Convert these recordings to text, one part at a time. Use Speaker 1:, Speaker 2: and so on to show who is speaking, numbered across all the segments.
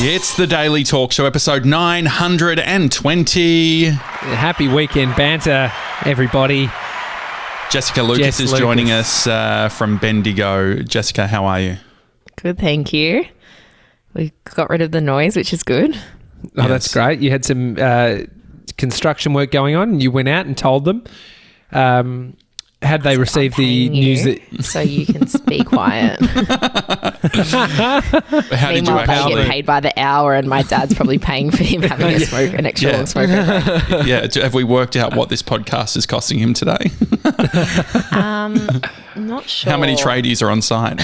Speaker 1: It's the Daily Talk Show, episode 920.
Speaker 2: Happy weekend banter, everybody.
Speaker 1: Jessica Lucas is joining us from Bendigo. Jessica, how are you?
Speaker 3: Good, thank you. We got rid of the noise, which is good.
Speaker 2: Oh, that's great. You had some construction work going on and you went out and told them. Had they received the news that...
Speaker 3: So you can be quiet.
Speaker 1: How did you actually...
Speaker 3: get paid by the hour and my dad's probably paying for him having a smoke, an extra long smoke.
Speaker 1: Yeah, have we worked out what this podcast is costing him today?
Speaker 3: I'm not sure.
Speaker 1: How many tradies are on site?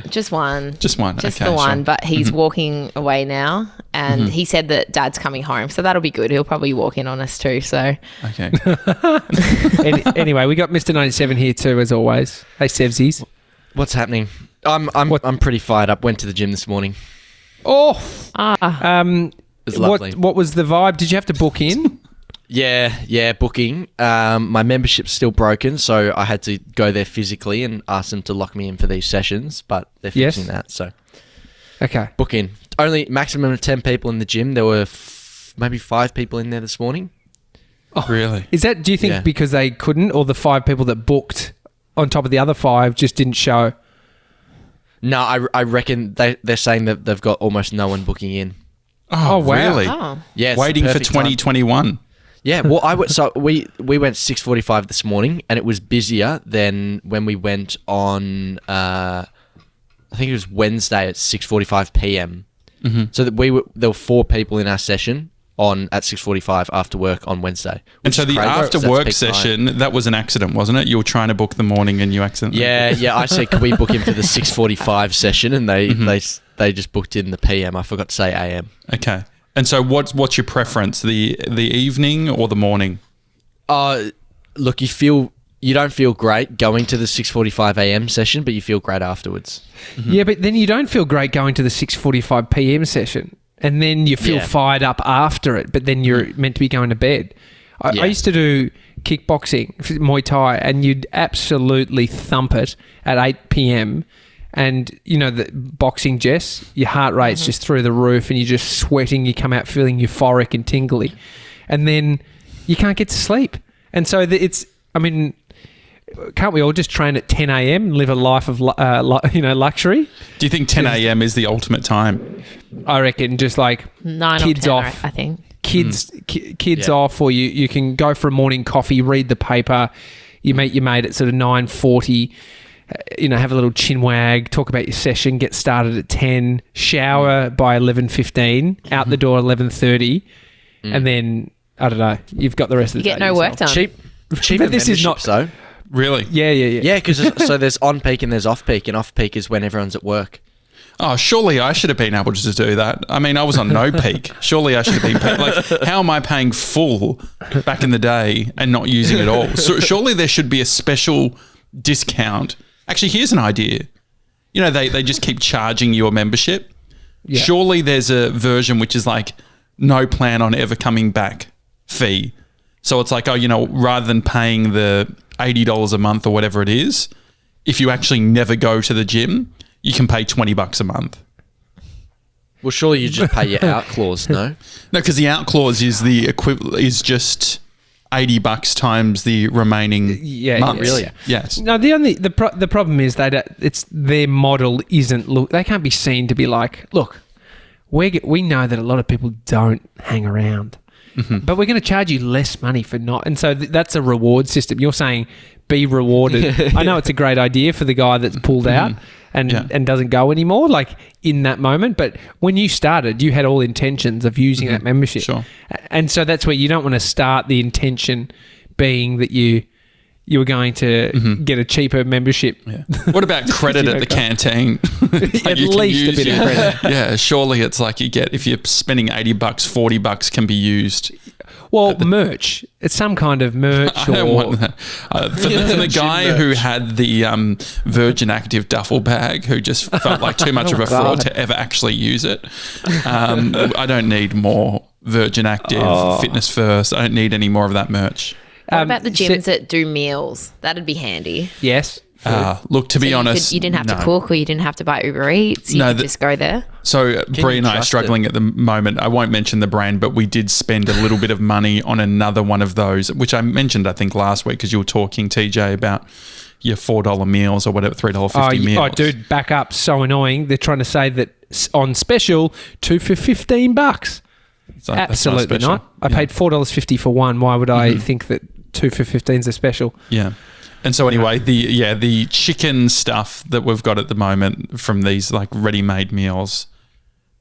Speaker 3: Just one.
Speaker 1: Just one,
Speaker 3: Just
Speaker 1: okay,
Speaker 3: the one,
Speaker 1: sure.
Speaker 3: but he's walking away now and he said that dad's coming home, so that'll be good. He'll probably walk in on us too, so...
Speaker 1: Okay.
Speaker 2: Anyway, we got Mr. 97 here too, as always. Hey, Sevsies.
Speaker 4: What's happening? I'm pretty fired up. Went to the gym this morning.
Speaker 2: Oh!
Speaker 4: It was lovely.
Speaker 2: What was the vibe? Did you have to book in?
Speaker 4: Yeah, booking. My membership's still broken, so I had to go there physically and ask them to lock me in for these sessions, but they're fixing that, so...
Speaker 2: Okay.
Speaker 4: Book in. Only maximum of 10 people in the gym. There were maybe 5 people in there this morning.
Speaker 1: Oh, really?
Speaker 2: Is that, do you think because they couldn't, or the 5 people that booked on top of the other 5 just didn't show?
Speaker 4: No, I reckon they're saying that they've got almost no one booking in.
Speaker 1: Oh, wow. Really?
Speaker 3: Oh.
Speaker 4: Yeah,
Speaker 1: waiting for 2021.
Speaker 4: Yeah, well, we went 6:45 this morning, and it was busier than when we went on. I think it was Wednesday at 6:45 p.m. Mm-hmm. So that there were 4 people in our session at 6:45 after work on Wednesday.
Speaker 1: And so the after work session, that was an accident, wasn't it? You were trying to book the morning and you accidentally...
Speaker 4: Yeah. I said, can we book in for the 6:45 session? And they just booked in the PM. I forgot to say AM.
Speaker 1: Okay. And so what's your preference, the evening or the morning?
Speaker 4: Look, you don't feel great going to the 6:45 AM session, but you feel great afterwards.
Speaker 2: Mm-hmm. Yeah, but then you don't feel great going to the 6:45 PM session. And then you feel fired up after it, but then you're meant to be going to bed. I used to do kickboxing, Muay Thai, and you'd absolutely thump it at 8 p.m. And, you know, the boxing, Jess, your heart rate's just through the roof and you're just sweating. You come out feeling euphoric and tingly. And then you can't get to sleep. And so can't we all just train at 10 a.m. and live a life of, luxury?
Speaker 1: Do you think 10 a.m. is the ultimate time?
Speaker 2: I reckon just like
Speaker 3: 9
Speaker 2: kids
Speaker 3: or 10,
Speaker 2: off.
Speaker 3: I think.
Speaker 2: Kids off, or you can go for a morning coffee, read the paper, you meet your mate at sort of 9:40, have a little chin wag, talk about your session, get started at 10, shower by 11:15, out the door 11:30, and then, I don't know, you've got the rest of the day.
Speaker 3: You get no work done.
Speaker 4: Cheap
Speaker 2: but this is not
Speaker 4: so.
Speaker 1: Really?
Speaker 2: Yeah.
Speaker 4: Yeah, because so there's on peak and there's off peak, and off peak is when everyone's at work.
Speaker 1: Oh, surely I should have been able to do that. I mean, I was on no peak. Surely I should have been paid. Like, how am I paying full back in the day and not using it all? So surely there should be a special discount. Actually, here's an idea. You know, they just keep charging you a membership. Yeah. Surely there's a version which is like no plan on ever coming back fee. So it's like, rather than paying the $80 a month or whatever it is, if you actually never go to the gym, you can pay $20 a month.
Speaker 4: Well, surely you just pay your out clause, no?
Speaker 1: No, because the out clause is the equivalent, is just $80 times the remaining months.
Speaker 4: Really?
Speaker 1: Yes.
Speaker 2: No, the problem is that it's their model isn't they can't be seen to be like, look, we know that a lot of people don't hang around, but we're going to charge you less money for not, and so that's a reward system. You're saying be rewarded. I know it's a great idea for the guy that's pulled out and doesn't go anymore, like in that moment. But when you started, you had all intentions of using that membership.
Speaker 1: Sure.
Speaker 2: And so that's where you don't want to start the intention being that you were going to get a cheaper membership.
Speaker 1: Yeah. What about credit at the canteen?
Speaker 2: At least a bit of credit.
Speaker 1: Yeah, surely it's like if you're spending $80, $40 can be used.
Speaker 2: Well, merch. It's some kind of merch.
Speaker 1: I don't want that. For the guy who had the Virgin Active duffel bag, who just felt like too much of a fraud to ever actually use it. I don't need more Virgin Active Fitness First. I don't need any more of that merch.
Speaker 3: What about the gyms that do meals? That'd be handy.
Speaker 2: Yes.
Speaker 1: Look, to be
Speaker 3: So
Speaker 1: honest,
Speaker 3: you didn't have
Speaker 1: no.
Speaker 3: to cook, or you didn't have to buy Uber Eats. You could just go there.
Speaker 1: So Brie and I are
Speaker 4: trust
Speaker 1: struggling at the moment. I won't mention the brand, but we did spend a little bit of money on another one of those, which I mentioned, I think, last week because you were talking, TJ, about your $4 meals or whatever, $3.50 meals.
Speaker 2: Oh, dude, back up. So annoying. They're trying to say that on special, 2 for $15.
Speaker 1: So
Speaker 2: Absolutely not. I paid $4.50 for one. Why would I think that 2 for 15 is a special?
Speaker 1: Yeah. And so anyway, the chicken stuff that we've got at the moment from these like ready-made meals,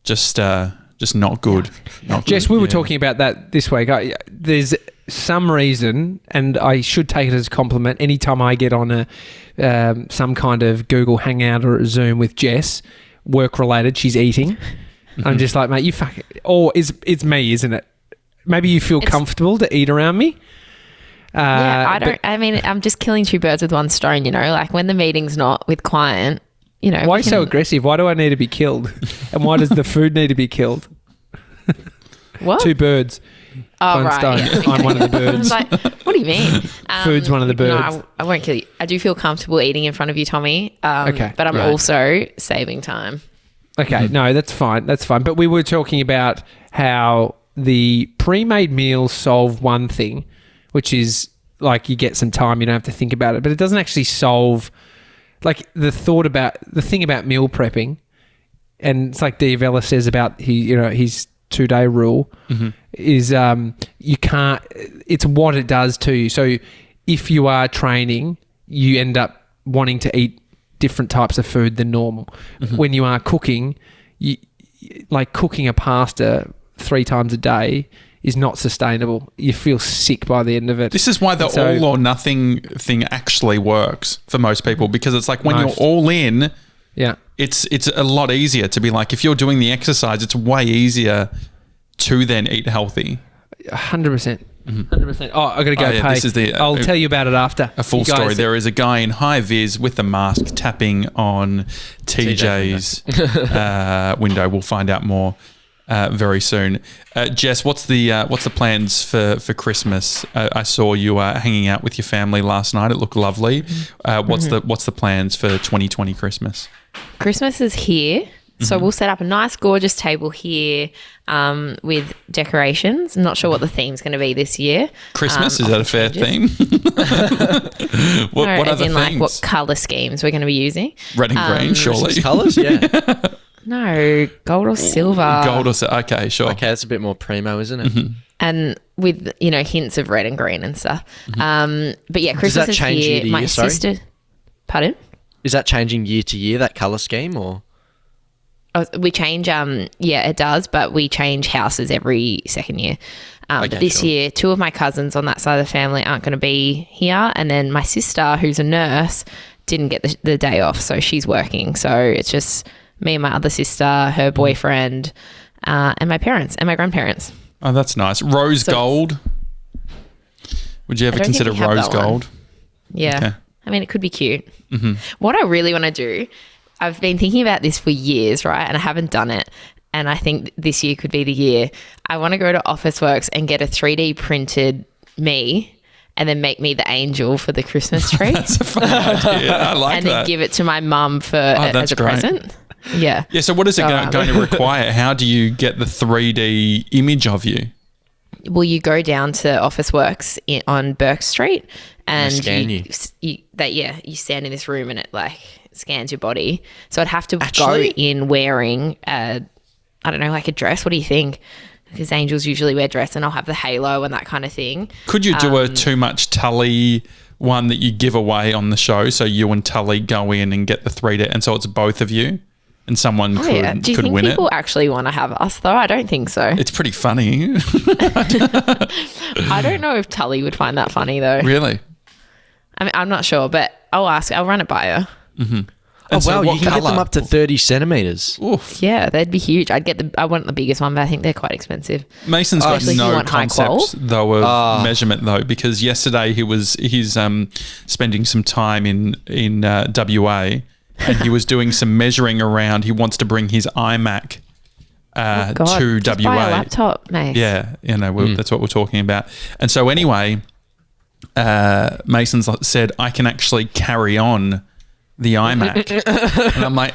Speaker 1: just not good. Not
Speaker 2: Jess,
Speaker 1: good.
Speaker 2: we were talking about that this week. There's some reason, and I should take it as a compliment, anytime I get on some kind of Google Hangout or a Zoom with Jess, work-related, she's eating. I'm just like, mate, you fuck it. Or it's me, isn't it? Maybe you feel comfortable to eat around me.
Speaker 3: I'm just killing two birds with one stone, like when the meeting's not with client,
Speaker 2: Why are you so aggressive? Why do I need to be killed? And why does the food need to be killed?
Speaker 3: What?
Speaker 2: Two birds.
Speaker 3: Oh,
Speaker 2: one
Speaker 3: right.
Speaker 2: stone.
Speaker 3: Yeah.
Speaker 2: I'm one of the
Speaker 3: I was
Speaker 2: birds.
Speaker 3: like, what do you mean?
Speaker 2: Food's one of the birds.
Speaker 3: No, I won't kill you. I do feel comfortable eating in front of you, Tommy.
Speaker 2: Okay.
Speaker 3: But I'm
Speaker 2: Right.
Speaker 3: also saving time.
Speaker 2: Okay, no, that's fine. That's fine. But we were talking about how the pre-made meals solve one thing, which is like you get some time, you don't have to think about it, but it doesn't actually solve like the thing about meal prepping. And it's like Dave Ellis says about his 2-day rule is you can't. It's what it does to you. So if you are training, you end up wanting to eat different types of food than normal. When you are cooking, like cooking a pasta 3 times a day is not sustainable. You feel sick by the end of it.
Speaker 1: This is why the all or nothing thing actually works for most people, because it's like when you're all in, it's a lot easier to be like, if you're doing the exercise, it's way easier to then eat healthy.
Speaker 2: 100%. 100%. Oh, I got to go pay.
Speaker 1: This is
Speaker 2: I'll tell you about it after.
Speaker 1: A full story. There is a guy in high vis with a mask tapping on TJ's window. We'll find out more very soon. Jess, what's the plans for Christmas? I saw you hanging out with your family last night. It looked lovely. What's the plans for 2020 Christmas?
Speaker 3: Christmas is here. So we'll set up a nice, gorgeous table here with decorations. I'm not sure what the theme's going to be this year.
Speaker 1: Christmas, is that a fair theme? what
Speaker 3: as
Speaker 1: other
Speaker 3: in
Speaker 1: themes?
Speaker 3: like what colour schemes we're going to be using.
Speaker 1: Red and green, surely.
Speaker 4: Colours, yeah.
Speaker 3: No, gold or silver.
Speaker 1: Gold or silver. Okay, sure.
Speaker 4: Okay, that's a bit more primo, isn't it?
Speaker 3: And with, hints of red and green and stuff. But yeah, Christmas
Speaker 4: that
Speaker 3: is
Speaker 4: change
Speaker 3: here.
Speaker 4: year to
Speaker 3: My
Speaker 4: year, sorry?
Speaker 3: sister... Pardon?
Speaker 4: Is that changing year to year, that colour scheme, or...?
Speaker 3: We change, it does, but we change houses every second year. But this year, 2 of my cousins on that side of the family aren't going to be here. And then my sister, who's a nurse, didn't get the day off, so she's working. So it's just me and my other sister, her boyfriend, and my parents and my grandparents.
Speaker 1: Oh, that's nice. Rose gold. Would you ever consider rose gold?
Speaker 3: Yeah.
Speaker 1: Okay.
Speaker 3: I mean, it could be cute. What I really want to do, I've been thinking about this for years, right? And I haven't done it. And I think this year could be the year. I want to go to Officeworks and get a 3D printed me and then make me the angel for the Christmas tree.
Speaker 1: That's a fun idea. I like
Speaker 3: and
Speaker 1: that.
Speaker 3: then give it to my mum as a present. Yeah.
Speaker 1: Yeah, so what is it going to require? How do you get the 3D image of you?
Speaker 3: Well, you go down to Officeworks on Burke Street and
Speaker 4: scan
Speaker 3: you stand in this room and it scans your body. So I'd have to go in wearing a dress. What do you think? Because angels usually wear dress, and I'll have the halo and that kind of thing.
Speaker 1: Could you do a too much Tully one that you give away on the show? So you and Tully go in and get the 3D, and so it's both of you, and someone could win it.
Speaker 3: Do you think people actually want to have us though? I don't think so.
Speaker 1: It's pretty funny.
Speaker 3: I don't know if Tully would find that funny though.
Speaker 1: Really?
Speaker 3: I mean, I'm not sure, but I'll ask. I'll run it by her.
Speaker 4: Oh, wow, you can get them up to 30 centimetres.
Speaker 1: Oof.
Speaker 3: Yeah, they'd be huge. I want the biggest one, but I think they're quite expensive.
Speaker 1: Mason's got
Speaker 3: Especially if you
Speaker 1: no
Speaker 3: want high qual.
Speaker 1: concept though of measurement though, because yesterday he's spending some time in WA, and he was doing some measuring around. He wants to bring his iMac to
Speaker 3: just
Speaker 1: WA.
Speaker 3: buy a laptop, mate.
Speaker 1: Yeah, that's what we're talking about. And so anyway, Mason's said, I can actually carry on the iMac. And I'm like,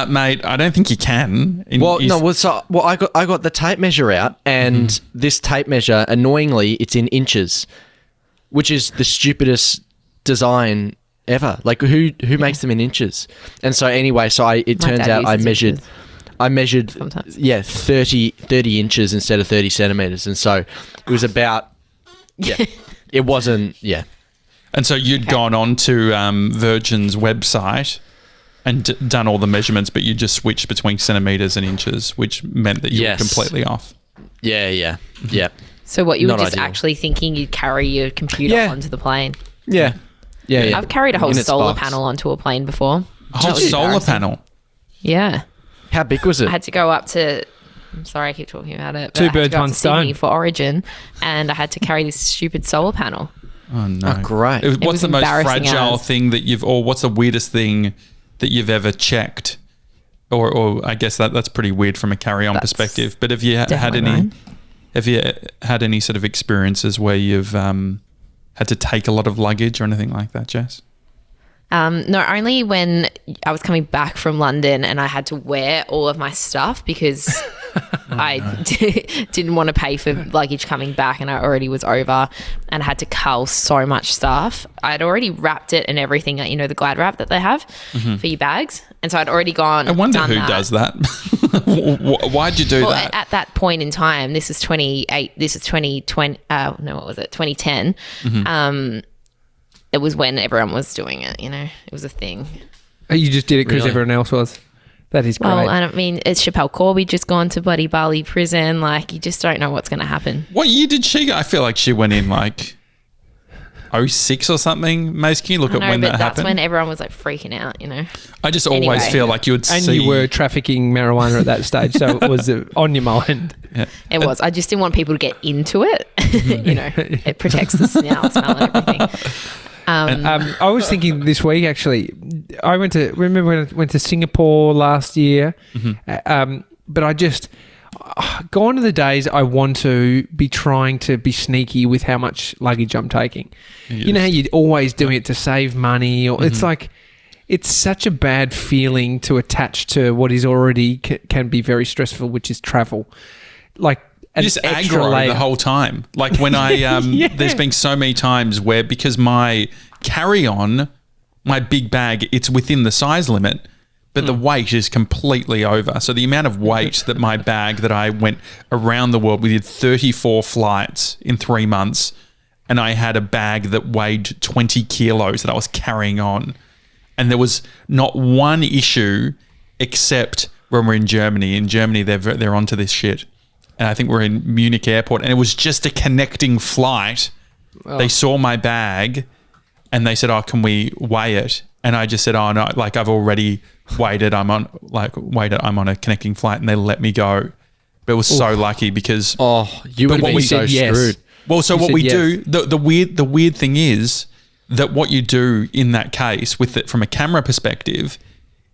Speaker 1: mate, I don't think you can.
Speaker 4: I got the tape measure out, and this tape measure, annoyingly, it's in inches, which is the stupidest design ever. Like, who makes them in inches? And so anyway, it turns out I measured
Speaker 3: sometimes.
Speaker 4: 30 inches instead of 30 centimeters, and so it was about it wasn't.
Speaker 1: And so you'd gone on to Virgin's website and done all the measurements, but you just switched between centimeters and inches, which meant that you were completely off.
Speaker 4: Yeah.
Speaker 3: So what, you were
Speaker 4: Not
Speaker 3: just
Speaker 4: ideal.
Speaker 3: actually thinking you'd carry your computer onto the plane?
Speaker 4: Yeah.
Speaker 3: I've carried a whole
Speaker 4: In its
Speaker 3: solar
Speaker 4: box.
Speaker 3: panel onto a plane before.
Speaker 1: A whole solar panel.
Speaker 3: Yeah.
Speaker 4: How big was it?
Speaker 3: I had to go up to... I'm sorry I keep talking about it. But
Speaker 2: Two
Speaker 3: I had to
Speaker 2: birds,
Speaker 3: go up
Speaker 2: one
Speaker 3: to Sydney
Speaker 2: stone.
Speaker 3: for Origin, and I had to carry this stupid solar panel.
Speaker 1: Oh, no.
Speaker 4: Oh, great.
Speaker 1: What's
Speaker 3: was
Speaker 1: the most
Speaker 3: embarrassing
Speaker 1: fragile
Speaker 3: as.
Speaker 1: thing or what's the weirdest thing that you've ever checked? Or I guess that's pretty weird from a carry-on
Speaker 3: That's
Speaker 1: perspective. But have you had
Speaker 3: definitely
Speaker 1: any...
Speaker 3: mine.
Speaker 1: Have you had any sort of experiences where you've had to take a lot of luggage or anything like that, Jess?
Speaker 3: No, only when I was coming back from London and I had to wear all of my stuff because I didn't want to pay for luggage coming back, and I already was over and I had to cull so much stuff. I'd already wrapped it and everything, the Glad wrap that they have for your bags. And so I'd already gone.
Speaker 1: I wonder
Speaker 3: done
Speaker 1: who
Speaker 3: that.
Speaker 1: does that. Why'd you do
Speaker 3: Well,
Speaker 1: that?
Speaker 3: at that point in time, this is 2020. What was it? 2010. It was when everyone was doing it. It was a thing.
Speaker 2: You just did it because
Speaker 4: Really?
Speaker 2: everyone else was. That is great.
Speaker 3: Well, I mean, it's Chappelle Corby just gone to bloody Bali prison. Like, you just don't know what's going to happen.
Speaker 1: What year did she go? I feel like she went in like 06 or something. Mace, can you look at when
Speaker 3: but
Speaker 1: that
Speaker 3: that's
Speaker 1: happened?
Speaker 3: when everyone was like freaking out.
Speaker 1: I just always
Speaker 3: Anyway.
Speaker 1: feel like you would
Speaker 2: and
Speaker 1: see...
Speaker 2: you were trafficking marijuana at that stage, so it was on your mind.
Speaker 3: It was. I just didn't want people to get into it. It protects the smell and everything.
Speaker 2: I was thinking this week, actually, remember when I went to Singapore last year, but I just, gone to the days I want to be trying to be sneaky with how much luggage I'm taking. You know how you're always doing it to save money, or it's like, it's such a bad feeling to attach to what is already can be very stressful, which is travel. Like,
Speaker 1: You just aggro the whole time. Like when I, there's been so many times where because my carry-on, my big bag, it's within the size limit, but the weight is completely over. So the amount of weight that my bag that I went around the world, we did 34 flights in 3 months, and I had a bag that weighed 20 kilos that I was carrying on. And there was not one issue except when we're in Germany. In Germany, they're onto this shit. And I think we're in Munich airport, and it was just a connecting flight. Oh. They saw my bag and they said, "Oh, can we weigh it?" And I just said, "Oh no, like I've already weighed it. I'm on a connecting flight," and they let me go. But it was so lucky because
Speaker 4: you would be so
Speaker 2: yes.
Speaker 4: screwed.
Speaker 1: Well, so
Speaker 2: You
Speaker 1: what
Speaker 2: said
Speaker 1: we
Speaker 2: yes.
Speaker 1: do, the weird thing is that what you do in that case with it from a camera perspective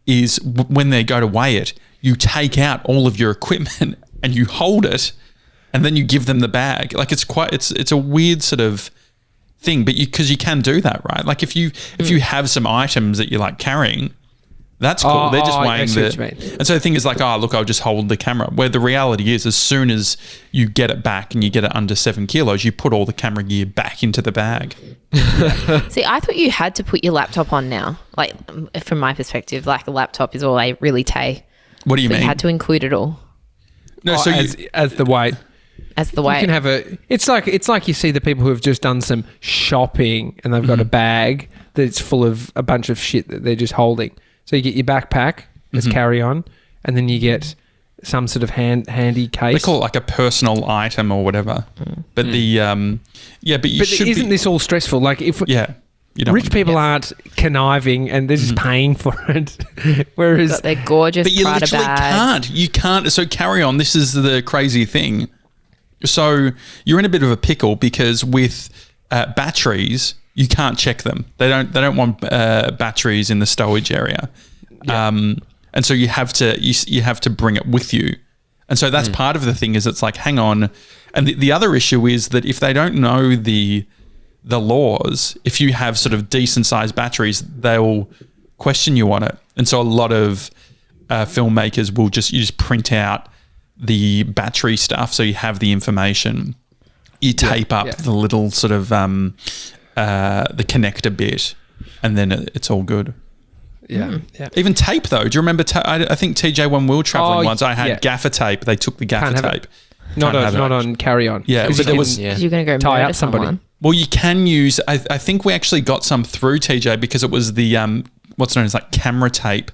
Speaker 1: is when they go to weigh it, you take out all of your equipment and you hold it, and then you give them the bag. Like it's a weird sort of thing, but because you can do that, right? Like if you have some items that you're like carrying, that's cool. They're just weighing and so the thing is like, oh look, I'll just hold the camera. Where the reality is, as soon as you get it back and you get it under 7 kilos, you put all the camera gear back into the bag.
Speaker 3: See, I thought you had to put your laptop on now. Like from my perspective, like a laptop is all I really take.
Speaker 1: What do you
Speaker 3: But
Speaker 1: mean?
Speaker 3: you had to include it all.
Speaker 1: No, so you,
Speaker 2: as the weight.
Speaker 3: As the way.
Speaker 2: You can have it's like you see the people who have just done some shopping and they've got a bag that's full of a bunch of shit that they're just holding. So you get your backpack as carry-on, and then you get some sort of handy case.
Speaker 1: they call it like a personal item or whatever. But
Speaker 2: isn't this all stressful? Like if
Speaker 1: you don't
Speaker 2: rich
Speaker 1: want-
Speaker 2: people aren't conniving and they're just paying for it, whereas
Speaker 3: Got their gorgeous
Speaker 1: But you
Speaker 3: Prada
Speaker 1: literally
Speaker 3: bags.
Speaker 1: can't. You can't. So carry on. This is the crazy thing. So you're in a bit of a pickle because with batteries, you can't check them. They don't want batteries in the stowage area, and so you have to bring it with you. And so that's part of the thing. Is it's like, hang on. And the other issue is that if they don't know the the laws, if you have sort of decent sized batteries, they'll question you on it. And so a lot of filmmakers will just print out the battery stuff, so you have the information. You tape up the little sort of the connector bit, and then it's all good.
Speaker 2: Yeah.
Speaker 1: Even tape though. Do you remember? I think TJ, when we were traveling once, I had gaffer tape. They took the gaffer tape.
Speaker 2: Not on carry on.
Speaker 1: Yeah, but there was.
Speaker 3: Because you're going to go
Speaker 2: tie
Speaker 3: murder
Speaker 2: up somebody.
Speaker 3: someone.
Speaker 1: Well, you can use. I think we actually got some through TJ because it was the what's known as like camera tape,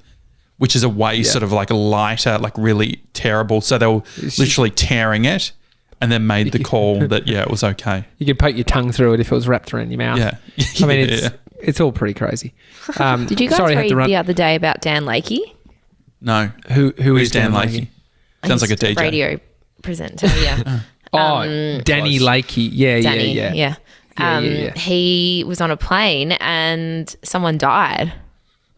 Speaker 1: which is a way sort of like a lighter, like really terrible. So they were literally tearing it, and then made the call that it was okay.
Speaker 2: You could poke your tongue through it if it was wrapped around your mouth.
Speaker 1: Yeah,
Speaker 2: I mean it's all pretty crazy.
Speaker 3: Did you guys read the other day about Dan Lakey?
Speaker 1: No.
Speaker 2: Who is
Speaker 1: Dan Lakey? Sounds like a DJ.
Speaker 3: Radio presenter. Yeah.
Speaker 2: Danny Lakey.
Speaker 3: Yeah. He was on a plane and someone died.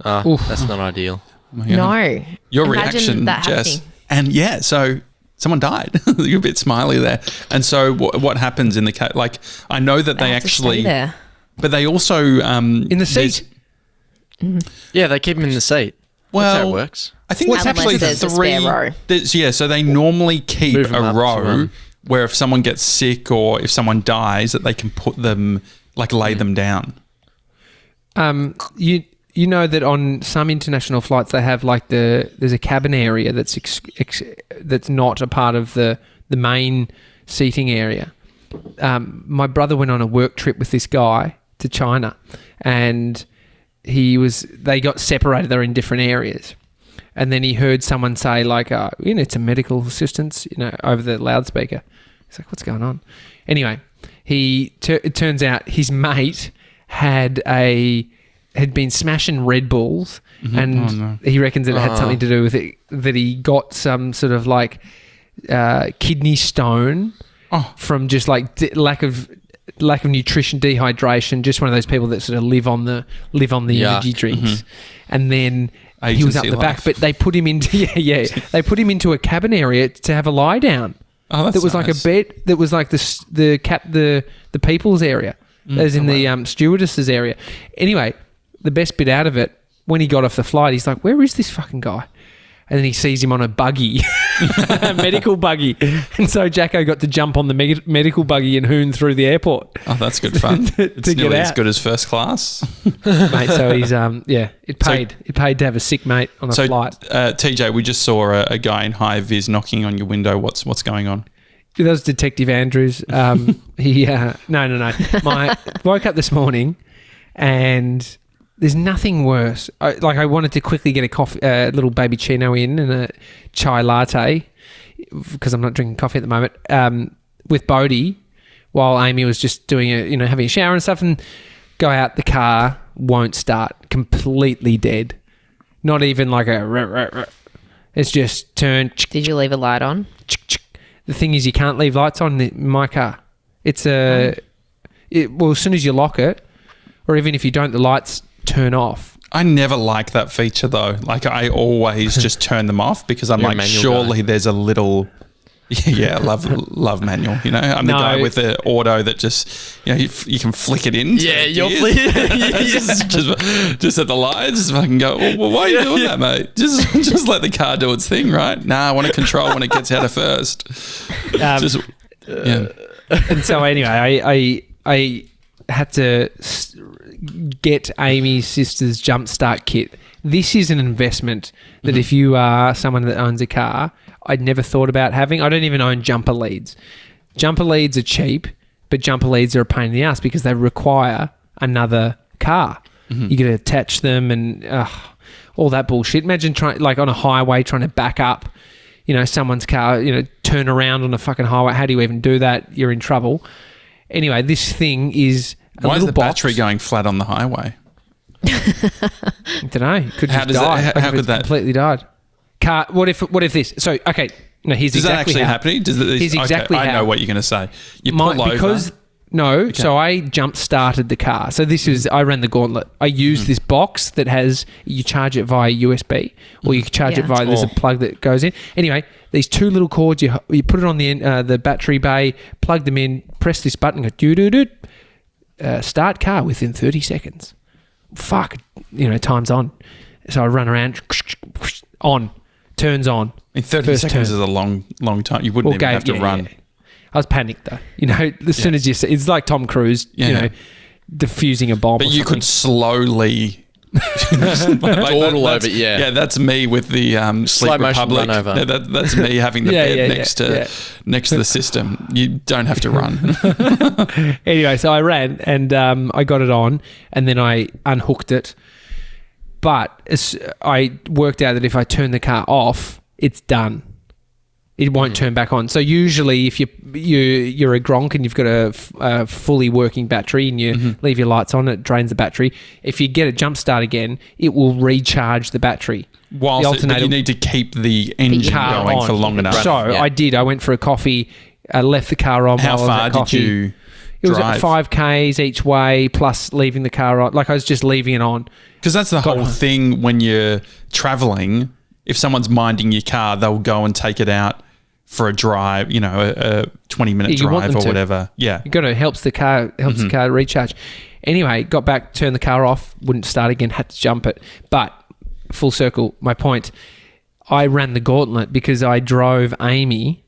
Speaker 4: That's not ideal.
Speaker 3: No.
Speaker 1: Your
Speaker 3: Imagine
Speaker 1: reaction,
Speaker 3: that
Speaker 1: Jess.
Speaker 3: happening.
Speaker 1: And so someone died. You're a bit smiley there. And so what happens in the case? Like, I know that they
Speaker 3: have to
Speaker 1: actually,
Speaker 3: stay there.
Speaker 1: but they also
Speaker 2: in the seat.
Speaker 4: Yeah, they keep him in the seat.
Speaker 1: Well,
Speaker 4: that's how it works.
Speaker 1: I think there's actually
Speaker 3: there's a
Speaker 1: three.
Speaker 3: spare row.
Speaker 1: So they normally keep
Speaker 4: Move 'em
Speaker 1: a
Speaker 4: up
Speaker 1: row
Speaker 4: to one.
Speaker 1: where if someone gets sick or if someone dies, that they can put them, like lay them down.
Speaker 2: You know that on some international flights they have like there's a cabin area that's that's not a part of the main seating area. My brother went on a work trip with this guy to China, and they got separated. They're in different areas, and then he heard someone say like, it's a medical assistance, over the loudspeaker. He's like, what's going on? Anyway, it turns out his mate had been smashing Red Bulls, and he reckons it had something to do with it, that he got some sort of like kidney stone from just like lack of nutrition, dehydration, just one of those people that sort of live on the energy drinks. And then he was up the back, but they put him into they put him into a cabin area to have a lie down.
Speaker 1: Oh, that's
Speaker 2: that was
Speaker 1: nice.
Speaker 2: like a bed that was like the people's area, as in the stewardesses area. Anyway, the best bit out of it, when he got off the flight, he's like, where is this fucking guy? And then he sees him on a buggy, a medical buggy. And so Jacko got to jump on the medical buggy and hoon through the airport.
Speaker 1: Oh, that's good fun. It's nearly as good as first class.
Speaker 2: Mate, so he's, it paid to have a sick mate on a flight.
Speaker 1: TJ, we just saw a guy in high vis knocking on your window. What's going on?
Speaker 2: That was Detective Andrews. He I woke up this morning and there's nothing worse. I wanted to quickly get a little baby chino in and a chai latte because I'm not drinking coffee at the moment, with Bodhi while Amy was just doing having a shower and stuff, and go out, the car won't start, completely dead. Not even like it's just turned.
Speaker 3: Did you leave a light on?
Speaker 2: The thing is, you can't leave lights on in my car. It's as soon as you lock it, or even if you don't, the lights turn off.
Speaker 1: I never like that feature though. Like, I always just turn them off because I'm like, surely there's a little. Yeah, love manual. I'm the guy with the auto that just you can flick it in.
Speaker 4: Yeah, you're flicking.
Speaker 1: just at the lights, just fucking go. Well, why are you doing that, mate? Just let the car do its thing, right? Nah, I want to control when it gets out of first.
Speaker 2: And so anyway, I had to get Amy's sister's jumpstart kit. This is an investment that if you are someone that owns a car, I'd never thought about having. I don't even own jumper leads. Jumper leads are cheap, but jumper leads are a pain in the ass because they require another car. You got to attach them and all that bullshit. Imagine trying, like on a highway, trying to back up, someone's car, turn around on a fucking highway. How do you even do that? You're in trouble. Anyway, this thing is a
Speaker 1: Why is
Speaker 2: little
Speaker 1: the
Speaker 2: box.
Speaker 1: battery going flat on the highway?
Speaker 2: I don't know. Could
Speaker 1: How
Speaker 2: just
Speaker 1: does
Speaker 2: die.
Speaker 1: that- how could that-
Speaker 2: completely died? Car. What if this? So okay. No, here's
Speaker 1: Does
Speaker 2: exactly
Speaker 1: that actually
Speaker 2: how.
Speaker 1: happen?
Speaker 2: Here's exactly
Speaker 1: I
Speaker 2: how.
Speaker 1: know what you're going to say. You pull over.
Speaker 2: Because no, so I jump started the car. So this is I ran the gauntlet. I used this box that has you charge it via USB or you charge it via there's a plug that goes in. Anyway, these two little cords you put it on the battery bay, plug them in, press this button, go doo doo doo. start car within 30 seconds. Fuck, time's on. So I run around, on, turns on.
Speaker 1: In 30 seconds is a long time. You wouldn't even have to run.
Speaker 2: Yeah. I was panicked though. As soon as it's like Tom Cruise, defusing a bomb.
Speaker 1: But you could slowly
Speaker 4: dawdle over it.
Speaker 1: Yeah, that's me with the
Speaker 4: slow
Speaker 1: Sleep
Speaker 4: motion
Speaker 1: Republic.
Speaker 4: run over.
Speaker 1: Yeah, that's me having the bed next to the system. You don't have to run.
Speaker 2: Anyway, so I ran and I got it on, and then I unhooked it. But I worked out that if I turn the car off, it's done. It won't turn back on. So usually, if you're a Gronk and you've got a fully working battery and you leave your lights on, it drains the battery. If you get a jump start again, it will recharge the battery.
Speaker 1: But you need to keep the engine going for long enough.
Speaker 2: So I did. I went for a coffee. I left the car on.
Speaker 1: How far did you?
Speaker 2: It was at 5Ks each way, plus leaving the car on. Like I was just leaving it on.
Speaker 1: Because that's the whole thing when you're traveling. If someone's minding your car, they'll go and take it out for a drive, a 20-minute drive or whatever. Yeah.
Speaker 2: You got to helps the car recharge. Anyway, got back, turned the car off, wouldn't start again, had to jump it. But full circle, my point, I ran the gauntlet because I drove Amy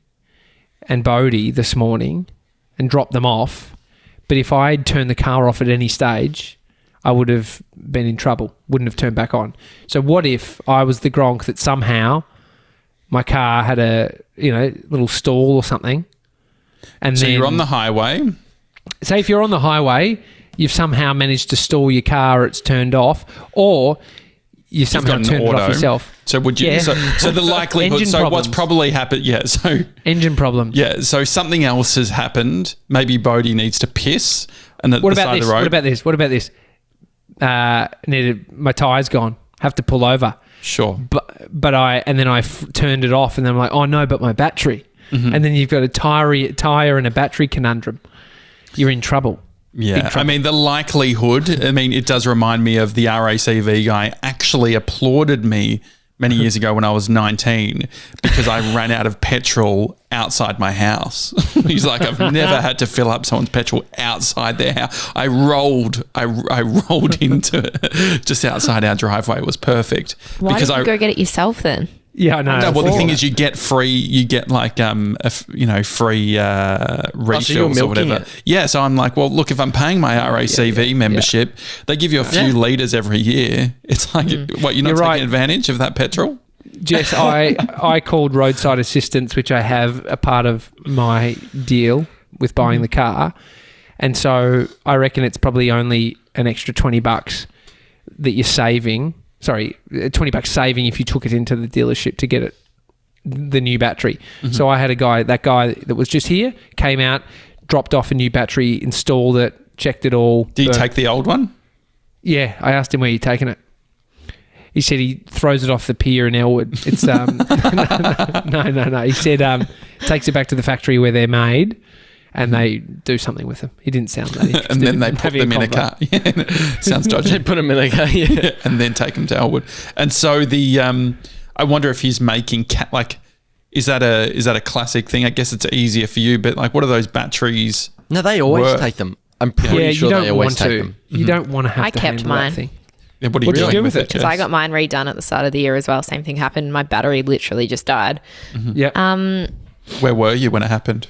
Speaker 2: and Bodie this morning and dropped them off. But if I had turned the car off at any stage, I would have been in trouble, wouldn't have turned back on. So what if I was the Gronk that somehow my car had a little stall or something, and
Speaker 1: so
Speaker 2: then
Speaker 1: you're on the highway.
Speaker 2: Say if you're on the highway, you've somehow managed to stall your car, it's turned off, or you somehow turned it off yourself.
Speaker 1: So would you? Yeah. So the likelihood.
Speaker 2: Engine
Speaker 1: so
Speaker 2: problems.
Speaker 1: what's probably happened? Yeah. So
Speaker 2: engine problem.
Speaker 1: Yeah. So something else has happened. Maybe Bodie needs to piss, and at
Speaker 2: what
Speaker 1: the
Speaker 2: about
Speaker 1: side
Speaker 2: this?
Speaker 1: of the road.
Speaker 2: What about this? My tire's gone. Have to pull over.
Speaker 1: Sure.
Speaker 2: But I turned it off, and then I'm like, oh no, but my battery. And then you've got a tire and a battery conundrum. You're in trouble.
Speaker 1: Yeah. I mean, the likelihood, it does remind me of the RACV guy actually applauded me many years ago when I was 19 because I ran out of petrol outside my house. He's like, I've never had to fill up someone's petrol outside their house. I rolled into it just outside our driveway. It was perfect.
Speaker 3: Why didn't you go get it yourself then?
Speaker 2: Yeah, I know.
Speaker 1: No, well, the thing is, you get like free refills or whatever.
Speaker 4: It.
Speaker 1: Yeah, so I'm like, well, look, if I'm paying my RACV membership, they give you a few litres every year. It's like, what, you're not taking advantage of that petrol?
Speaker 2: Jess, I called roadside assistance, which I have a part of my deal with buying the car, and so I reckon it's probably only an extra $20 that you're saving. Sorry, $20 saving if you took it into the dealership to get the new battery. So I had that guy that was just here, came out, dropped off a new battery, installed it, checked it all.
Speaker 1: Did you take the old one?
Speaker 2: Yeah, I asked him where you're taking it. He said he throws it off the pier in Elwood. It's no. He said takes it back to the factory where they're made, and they do something with them. He didn't sound that interested.
Speaker 1: And then they put them in a car. Yeah. Sounds dodgy.
Speaker 4: They put them in a car, yeah.
Speaker 1: And then take them to Elwood. And so I wonder if he's making is that a classic thing? I guess it's easier for you, but like, what are those batteries?
Speaker 4: No, they always take them. I'm pretty sure they always take them.
Speaker 2: You don't want to have
Speaker 3: I
Speaker 2: to
Speaker 3: kept
Speaker 2: handle
Speaker 3: mine.
Speaker 2: that thing.
Speaker 1: Yeah, what did you do with it?
Speaker 3: Because I got mine redone at the start of the year as well. Same thing happened. My battery literally just died.
Speaker 2: Yeah.
Speaker 1: Where were you when it happened?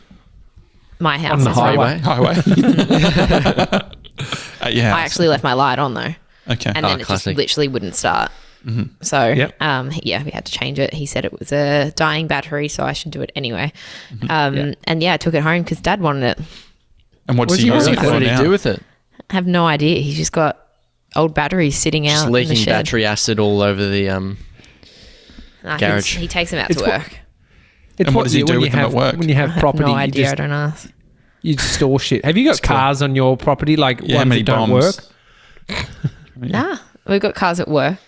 Speaker 3: My house.
Speaker 2: On the highway.
Speaker 1: At your house.
Speaker 3: I actually left my light on though.
Speaker 1: Okay.
Speaker 3: And then it just literally wouldn't start. So, we had to change it. He said it was a dying battery, so I should do it anyway. And I took it home because Dad wanted it.
Speaker 1: And what did he
Speaker 4: do with it?
Speaker 3: I have no idea. He's just got old batteries sitting out
Speaker 4: Just
Speaker 3: in the
Speaker 4: leaking
Speaker 3: shed.
Speaker 4: battery acid all over the garage.
Speaker 3: He takes them out to work.
Speaker 1: And what does he do with them at work?
Speaker 2: When you have property,
Speaker 3: no idea. I don't ask.
Speaker 2: You store shit. Have you got cars on your property, like ones that don't work?
Speaker 3: Nah, we've got cars at work.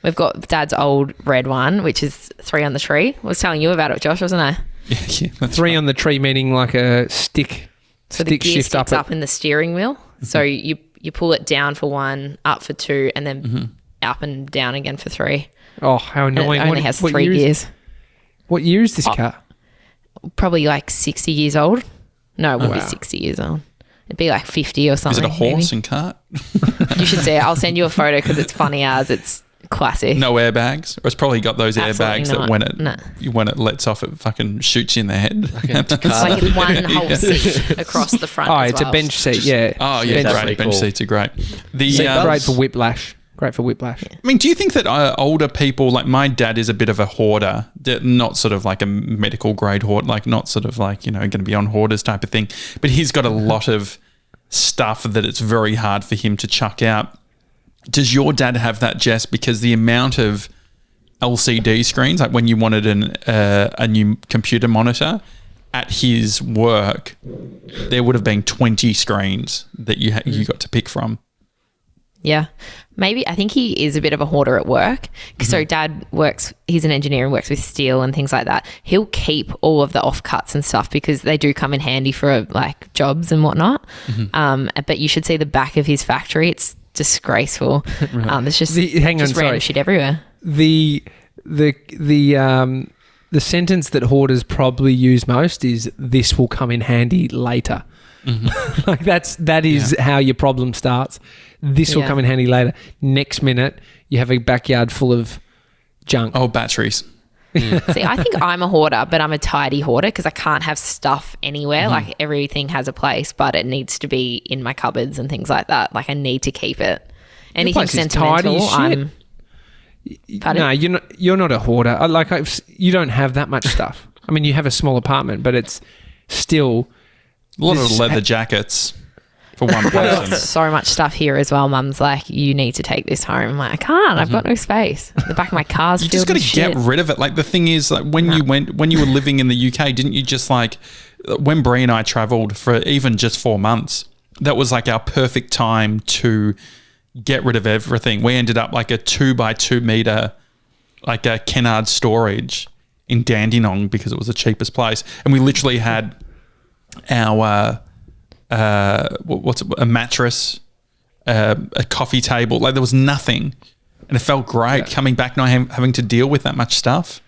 Speaker 3: We've got Dad's old red one, which is 3 on the tree. I was telling you about it, Josh, wasn't I?
Speaker 1: Yeah, that's
Speaker 2: 3 on the tree, meaning like a stick.
Speaker 3: So the gear sticks up in the steering wheel. So you pull it down for 1, up for 2, and then up and down again for 3.
Speaker 2: Oh, how annoying!
Speaker 3: And it only has 3 gears.
Speaker 2: What year is this car?
Speaker 3: Probably like 60 years old. No, it would be 60 years old. It'd be like 50 or
Speaker 1: Is
Speaker 3: something.
Speaker 1: it a horse
Speaker 3: maybe.
Speaker 1: and cart?
Speaker 3: You should see it. I'll send you a photo because it's funny as it's classic.
Speaker 1: No airbags? Or it's probably got those
Speaker 3: Absolutely
Speaker 1: airbags
Speaker 3: not.
Speaker 1: that when it lets off, it fucking shoots you in the head.
Speaker 3: It's like it's one whole seat across the front.
Speaker 2: Oh,
Speaker 3: as
Speaker 2: it's
Speaker 3: well.
Speaker 2: a bench seat, yeah.
Speaker 1: Oh, yeah,
Speaker 4: That's
Speaker 1: great.
Speaker 4: pretty
Speaker 1: Bench
Speaker 4: cool.
Speaker 1: seats are great. The
Speaker 2: Great for whiplash. Great for whiplash.
Speaker 1: I mean, do you think that older people, like my dad is a bit of a hoarder, not sort of like a medical grade hoard, like not sort of like, going to be on Hoarders type of thing, but he's got a lot of stuff that it's very hard for him to chuck out. Does your dad have that, Jess? Because the amount of LCD screens, like when you wanted a new computer monitor at his work, there would have been 20 screens that you got to pick from.
Speaker 3: Yeah. Maybe, I think he is a bit of a hoarder at work. So dad he's an engineer and works with steel and things like that. He'll keep all of the offcuts and stuff because they do come in handy for like jobs and whatnot. But you should see the back of his factory. It's disgraceful. There's just, random shit everywhere.
Speaker 2: The sentence that hoarders probably use most is "this will come in handy later." Like that is how your problem starts. This will come in handy later. Next minute, you have a backyard full of junk.
Speaker 1: Oh, batteries.
Speaker 3: See, I think I'm a hoarder, but I'm a tidy hoarder because I can't have stuff anywhere. Like everything has a place, but it needs to be in my cupboards and things like that. Like I need to keep it. Anything
Speaker 2: place is tidy
Speaker 3: sentimental,
Speaker 2: as shit. No, you're not a hoarder. You don't have that much stuff. I mean, you have a small apartment, but it's still
Speaker 1: A lot of leather jackets for one person.
Speaker 3: so much stuff here as well. Mum's like, you need to take this home. I'm like, I can't. I've got no space. The back of my car's
Speaker 1: You
Speaker 3: filled
Speaker 1: just got
Speaker 3: with
Speaker 1: to
Speaker 3: shit.
Speaker 1: get rid of it. Like the thing is, like when you were living in the UK, didn't you just like when Brie and I travelled for even just 4 months? That was like our perfect time to get rid of everything. We ended up like a 2 by 2 meter, like a Kennard storage in Dandenong because it was the cheapest place, and we literally had our a mattress, a coffee table. Like there was nothing, and it felt great coming back not having to deal with that much stuff.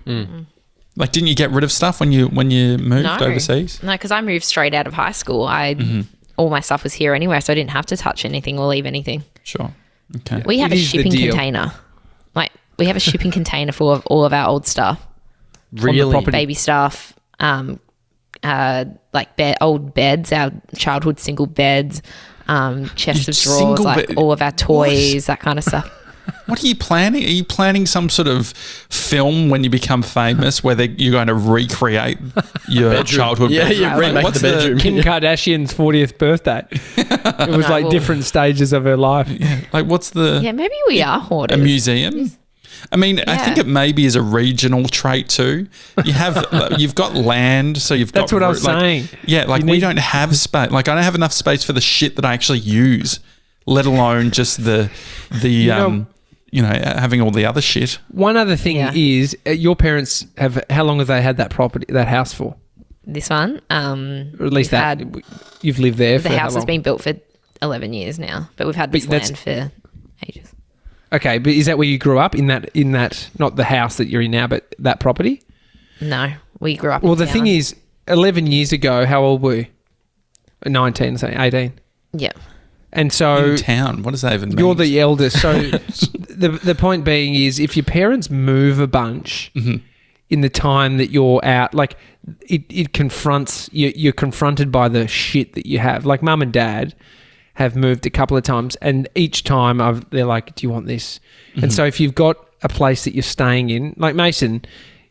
Speaker 1: Like, didn't you get rid of stuff when you moved overseas?
Speaker 3: No, because I moved straight out of high school. All my stuff was here anyway, so I didn't have to touch anything or leave anything.
Speaker 1: Sure. Okay.
Speaker 3: We have
Speaker 2: It
Speaker 3: a
Speaker 2: is the
Speaker 3: shipping
Speaker 2: deal.
Speaker 3: container. Like we have a shipping container full of all of our old stuff,
Speaker 4: Really?
Speaker 3: baby stuff, like old beds, our childhood single beds, chests of drawers,
Speaker 1: Single
Speaker 3: like
Speaker 1: bed-
Speaker 3: all of our toys, that kind of stuff.
Speaker 1: What are you planning? Are you planning some sort of film when you become famous where you're going to recreate your childhood
Speaker 4: Yeah,
Speaker 1: bedroom?
Speaker 4: you
Speaker 1: Like,
Speaker 4: remake
Speaker 1: what's
Speaker 4: the bedroom.
Speaker 2: Kim Kardashian's 40th birthday. It was like
Speaker 3: well-
Speaker 2: different stages of her life.
Speaker 1: Like, what's the
Speaker 3: Yeah, maybe we are
Speaker 1: a
Speaker 3: hoarders.
Speaker 1: museum? I mean, I think
Speaker 3: Yeah.
Speaker 1: it maybe is a regional trait too. You have, you've got land, so you've got.
Speaker 2: That's what I was saying.
Speaker 1: Yeah, like we don't have space. Like I don't have enough space for the shit that I actually use, let alone just the having all the other shit.
Speaker 2: One other thing
Speaker 3: Yeah.
Speaker 2: is, your parents how long have they had that house for?
Speaker 3: This one,
Speaker 2: Or at least
Speaker 3: we've
Speaker 2: you've lived there for
Speaker 3: the
Speaker 2: how
Speaker 3: house has
Speaker 2: long?
Speaker 3: been built for 11 years now, but we've had this
Speaker 2: that's-
Speaker 3: land for ages.
Speaker 2: Okay, but is that where you grew up? In that, not the house that you're in now, but that property?
Speaker 3: No, we grew up.
Speaker 2: Well,
Speaker 3: in
Speaker 2: the
Speaker 3: town.
Speaker 2: thing is, 11 years ago, how old were you? 19, say 18.
Speaker 3: yeah,
Speaker 2: And so
Speaker 1: In town, what does that even mean?
Speaker 2: you're the eldest. So the point being is, if your parents move a bunch in the time that you're out, like it confronts you're confronted by the shit that you have. Like mum and dad have moved a couple of times, and each time they're like, "Do you want this?" And so if you've got a place that you're staying in, like Mason,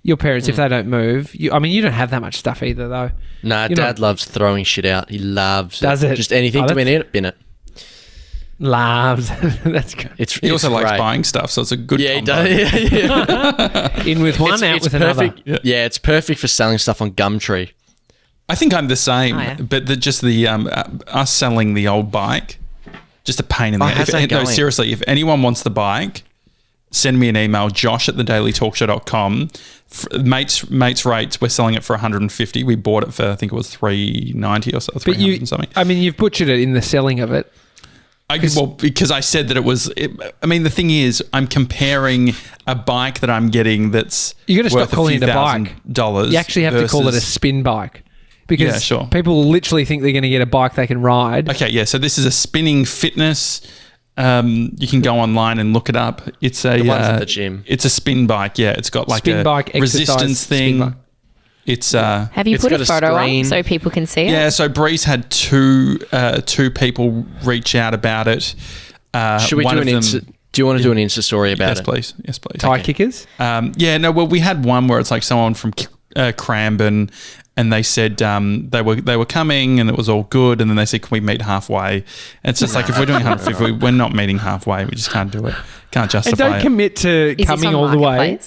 Speaker 2: your parents, if they don't move, you don't have that much stuff either, though.
Speaker 4: Nah,
Speaker 2: You're
Speaker 4: Dad loves throwing shit out. He loves
Speaker 2: Does it?
Speaker 4: Just anything
Speaker 2: Oh,
Speaker 4: to bin it, bin it.
Speaker 2: Loves. That's good.
Speaker 1: He also likes
Speaker 4: great.
Speaker 1: buying stuff, so it's a good.
Speaker 4: Yeah, he
Speaker 1: combo.
Speaker 4: does. Yeah.
Speaker 2: In with one, out with another.
Speaker 4: perfect. Yeah, it's perfect for selling stuff on Gumtree.
Speaker 1: I think I'm the same,
Speaker 3: Oh, yeah.
Speaker 1: but us selling the old bike, just a pain in the
Speaker 4: how's that
Speaker 1: No,
Speaker 4: going?
Speaker 1: seriously, if anyone wants the bike, send me an email, josh@thedailytalkshow.com. Mates rates, we're selling it for 150. We bought it for, I think it was 390 or so, 300 and something.
Speaker 2: I mean, you've butchered it in the selling of it.
Speaker 1: Because I said that it was. The thing is, I'm comparing a bike that I'm getting that's
Speaker 2: You got to stop
Speaker 1: worth
Speaker 2: calling it a
Speaker 1: few
Speaker 2: bike.
Speaker 1: $1,000.
Speaker 2: You actually have to call it a
Speaker 1: versus-
Speaker 2: spin bike. Because people literally think they're going to get a bike they can ride.
Speaker 1: Okay, yeah. So this is a spinning fitness. You can go online and look it up. It's a
Speaker 4: the ones at the gym.
Speaker 1: It's a spin bike. Yeah, it's got like
Speaker 2: spin
Speaker 1: a
Speaker 2: bike,
Speaker 1: resistance thing. It's
Speaker 3: Have you put a photo up so people can see it?
Speaker 1: Yeah. So Breeze had two people reach out about it.
Speaker 4: Should we do an Insta? Do you want to do an Insta story about
Speaker 1: it? Yes, please.
Speaker 2: Tie kickers?
Speaker 1: Yeah. No. Well, we had one where it's like someone from Cranbourne. And they said they were coming and it was all good. And then they said, can we meet halfway? And it's just like, if we're doing 150, we're not meeting halfway. We just can't do it. Can't justify it.
Speaker 2: And don't commit to coming all the way.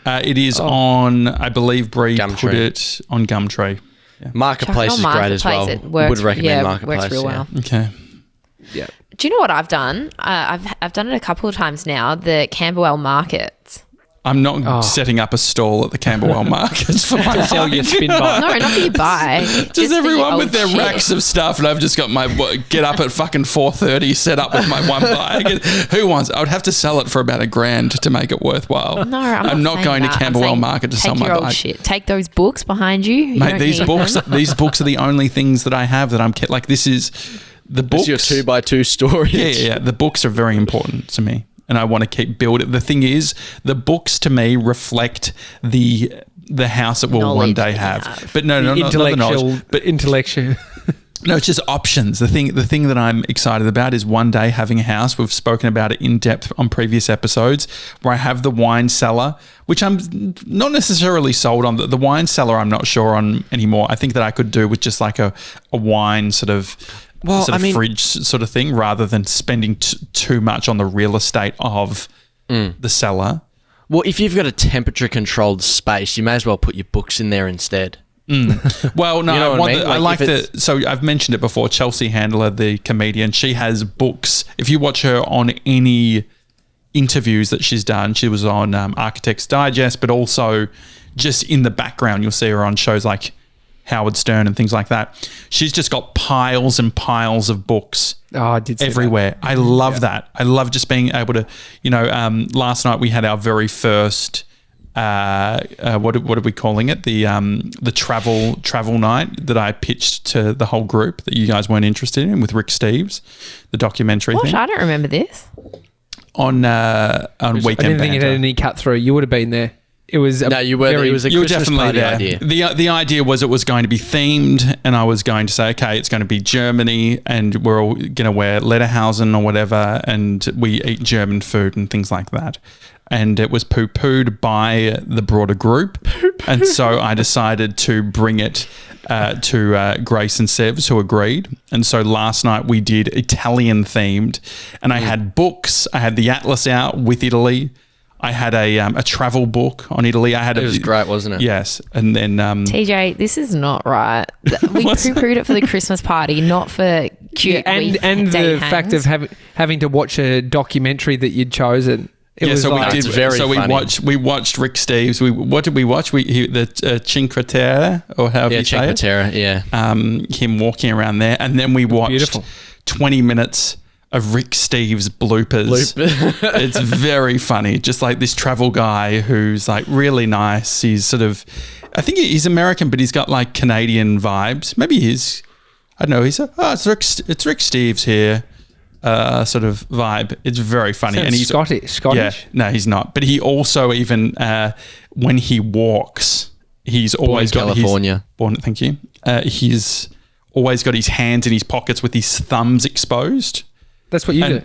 Speaker 1: It is on, I believe Bree put it on Gumtree.
Speaker 4: Yeah. Marketplace is great as well. Would recommend Marketplace.
Speaker 3: Works real well.
Speaker 1: Okay.
Speaker 4: Yeah.
Speaker 3: Do you know what I've done? I've done it a couple of times now. The Camberwell markets.
Speaker 1: I'm not setting up a stall at the Camberwell markets for my
Speaker 2: sell your spin bike.
Speaker 3: No, not that you buy.
Speaker 1: Just everyone with their racks of stuff, and I've just got my get up at fucking 4:30, set up with my one bike. Who wants? I would have to sell it for about $1,000 to make it worthwhile.
Speaker 3: No,
Speaker 1: I'm not going to Camberwell Market to sell my bike.
Speaker 3: Shit. Take those books behind you.
Speaker 1: Mate, these books are the only things that I have that I'm like. This is the books.
Speaker 4: This is your 2x2 storage.
Speaker 1: Yeah. The books are very important to me. And I want to keep building. The thing is, the books to me reflect the house that we'll one day have. But no, not the knowledge. But
Speaker 2: intellectual.
Speaker 1: No, it's just options. The thing that I'm excited about is one day having a house. We've spoken about it in depth on previous episodes, where I have the wine cellar, which I'm not necessarily sold on. The wine cellar I'm not sure on anymore. I think that I could do with just like a wine sort of fridge sort of thing, rather than spending too much on the real estate of the cellar.
Speaker 4: Well, if you've got a temperature controlled space, you may as well put your books in there instead.
Speaker 1: Well, no,
Speaker 4: you know
Speaker 1: I like so I've mentioned it before. Chelsea Handler, the comedian, she has books. If you watch her on any interviews that she's done, she was on Architects Digest, but also just in the background, you'll see her on shows like Howard Stern and things like that. She's just got piles and piles of books everywhere. I love that. I love just being able to, last night we had our very first, what are we calling it? The travel night that I pitched to the whole group that you guys weren't interested in, with Rick Steves, the documentary thing.
Speaker 3: I don't remember this.
Speaker 1: On Weekend
Speaker 2: I didn't think it had any cut through. You would have been there. It was
Speaker 4: no, you were. It was a Christmas party idea.
Speaker 1: The idea was it was going to be themed, and I was going to say, okay, it's going to be Germany, and we're all going to wear Lederhosen or whatever, and we eat German food and things like that. And it was poo-pooed by the broader group, and so I decided to bring it to Grace and Sevs, who agreed. And so last night we did Italian themed, and I had books. I had the Atlas out with Italy. I had a travel book on Italy.
Speaker 4: It was great, wasn't it?
Speaker 1: Yes. And then...
Speaker 3: TJ, this is not right. We poo-pooed it for the Christmas party, not for cute
Speaker 2: and the fact of having to watch a documentary that you'd chosen.
Speaker 1: We watched Rick Steves. What did we watch? The Cinque Terre, or however you say it.
Speaker 4: Cinque Terre, yeah.
Speaker 1: Him walking around there. And then we watched 20 minutes of Rick Steves bloopers. It's very funny. Just like this travel guy who's like really nice. He's sort of, I think he's American, but he's got like Canadian vibes. Maybe he's, I don't know. He's it's Rick Steves here. Sort of vibe. It's very funny.
Speaker 2: And he's Scottish.
Speaker 1: Yeah, no, he's not. But he also even when he walks, he's always got
Speaker 4: California.
Speaker 1: Thank you. He's always got his hands in his pockets with his thumbs exposed.
Speaker 2: That's what you do.